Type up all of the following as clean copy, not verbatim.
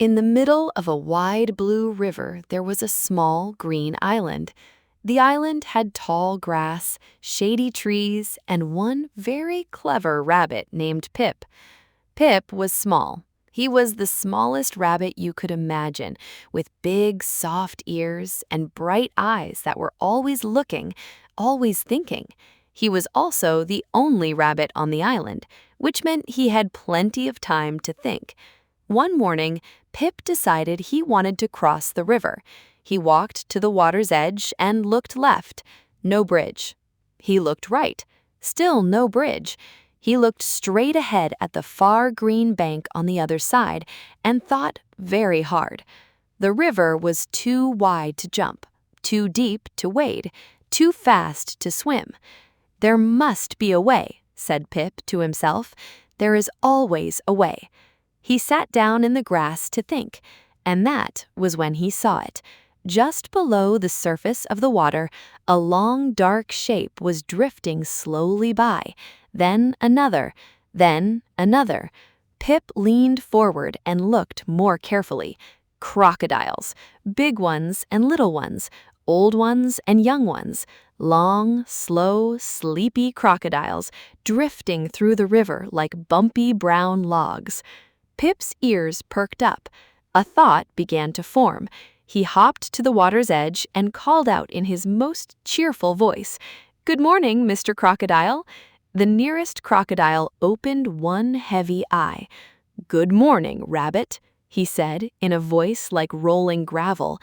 In the middle of a wide blue river, there was a small green island. The island had tall grass, shady trees, and one very clever rabbit named Pip. Pip was small. He was the smallest rabbit you could imagine, with big, soft ears and bright eyes that were always looking, always thinking. He was also the only rabbit on the island, which meant he had plenty of time to think. One morning, Pip decided he wanted to cross the river. He walked to the water's edge and looked left. No bridge. He looked right. Still no bridge. He looked straight ahead at the far green bank on the other side and thought very hard. The river was too wide to jump, too deep to wade, too fast to swim. "There must be a way," said Pip to himself. "There is always a way." He sat down in the grass to think, and that was when he saw it. Just below the surface of the water, a long dark shape was drifting slowly by. Then another, then another. Pip leaned forward and looked more carefully. Crocodiles, big ones and little ones, old ones and young ones. Long, slow, sleepy crocodiles drifting through the river like bumpy brown logs. Pip's ears perked up. A thought began to form. He hopped to the water's edge and called out in his most cheerful voice, "Good morning, Mr. Crocodile." The nearest crocodile opened one heavy eye. "Good morning, Rabbit," he said in a voice like rolling gravel.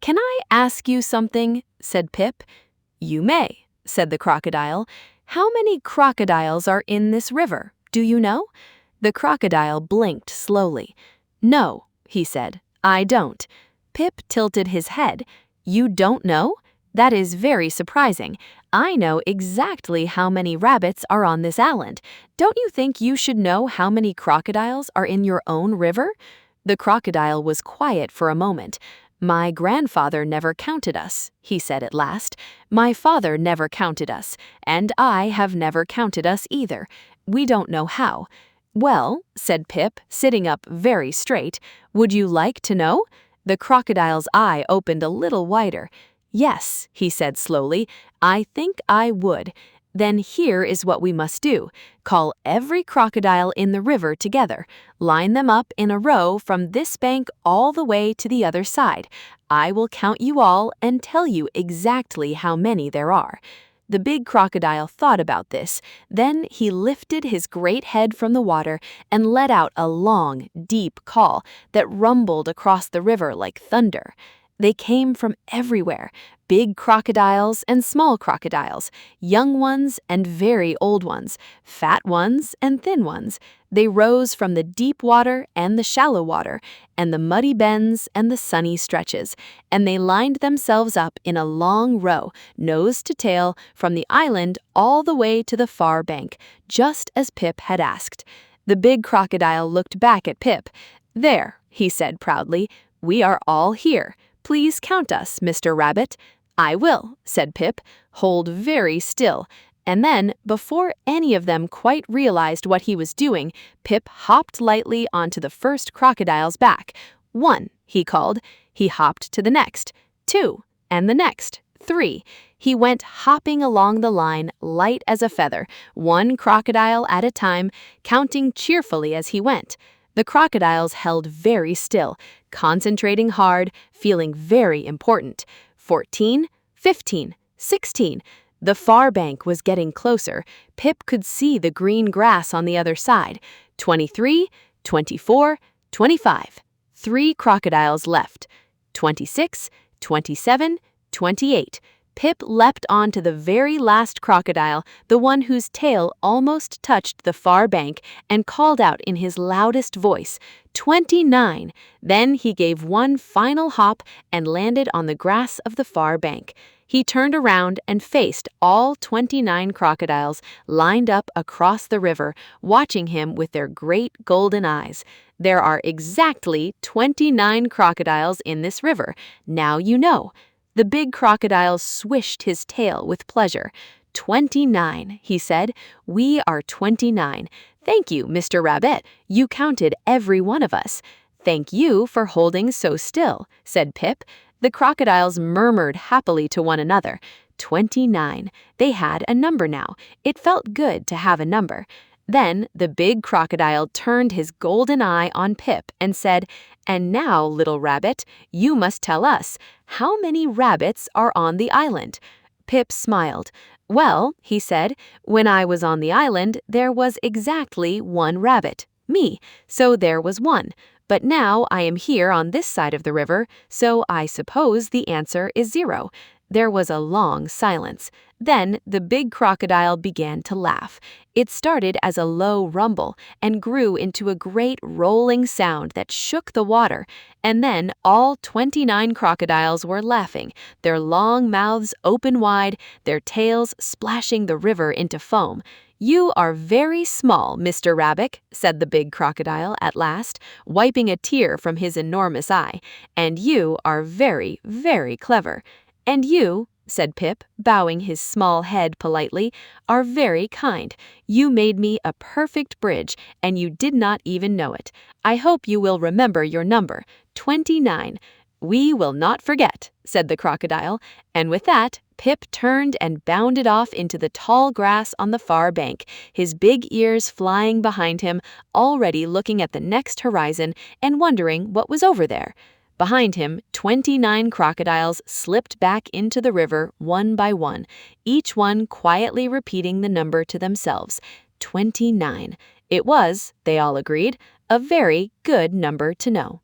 "Can I ask you something?" said Pip. "You may," said the crocodile. "How many crocodiles are in this river? Do you know?" The crocodile blinked slowly. "No," he said, "I don't." Pip tilted his head. "You don't know? That is very surprising. I know exactly how many rabbits are on this island. Don't you think you should know how many crocodiles are in your own river?" The crocodile was quiet for a moment. "My grandfather never counted us," he said at last. "My father never counted us, and I have never counted us either. We don't know how." "Well," said Pip, sitting up very straight, "would you like to know?" The crocodile's eye opened a little wider. "Yes," he said slowly, "I think I would. Then here is what we must do. Call every crocodile in the river together. Line them up in a row from this bank all the way to the other side. I will count you all and tell you exactly how many there are." The big crocodile thought about this. Then he lifted his great head from the water and let out a long, deep call that rumbled across the river like thunder. They came from everywhere, big crocodiles and small crocodiles, young ones and very old ones, fat ones and thin ones. They rose from the deep water and the shallow water, and the muddy bends and the sunny stretches, and they lined themselves up in a long row, nose to tail, from the island all the way to the far bank, just as Pip had asked. The big crocodile looked back at Pip. "There," he said proudly, "we are all here. Please count us, Mr. Rabbit." "I will," said Pip. "Hold very still." And then, before any of them quite realized what he was doing, Pip hopped lightly onto the first crocodile's back. "One," he called. He hopped to the next. "Two," and the next. "Three." He went hopping along the line, light as a feather, one crocodile at a time, counting cheerfully as he went. The crocodiles held very still, concentrating hard, feeling very important. 14, 15, 16. The far bank was getting closer. Pip could see the green grass on the other side. 23, 24, 25. 3 crocodiles left. 26, 27, 28. Pip leapt onto the very last crocodile, the one whose tail almost touched the far bank, and called out in his loudest voice, 29. Then he gave one final hop and landed on the grass of the far bank. He turned around and faced all 29 crocodiles lined up across the river, watching him with their great golden eyes. There are exactly 29 crocodiles in this river. Now you know. The big crocodile swished his tail with pleasure. 29, he said. "We are 29. Thank you, Mr. Rabbit. You counted every one of us." "Thank you for holding so still," said Pip. The crocodiles murmured happily to one another. 29. They had a number now. It felt good to have a number. Then the big crocodile turned his golden eye on Pip and said, "And now, little rabbit, you must tell us, how many rabbits are on the island?" Pip smiled. "Well," he said, "when I was on the island, there was exactly one rabbit, me, so there was one. But now I am here on this side of the river, so I suppose the answer is 0. There was a long silence. Then the big crocodile began to laugh. It started as a low rumble and grew into a great rolling sound that shook the water. And then all 29 crocodiles were laughing, their long mouths open wide, their tails splashing the river into foam. "You are very small, Mr. Rabbit," said the big crocodile at last, wiping a tear from his enormous eye. "And you are very, very clever. And you," said Pip, bowing his small head politely, "are very kind. You made me a perfect bridge, and you did not even know it. I hope you will remember your number, 29. "We will not forget," said the crocodile, and with that, Pip turned and bounded off into the tall grass on the far bank, his big ears flying behind him, already looking at the next horizon and wondering what was over there. Behind him, 29 crocodiles slipped back into the river one by one, each one quietly repeating the number to themselves, 29. It was, they all agreed, a very good number to know.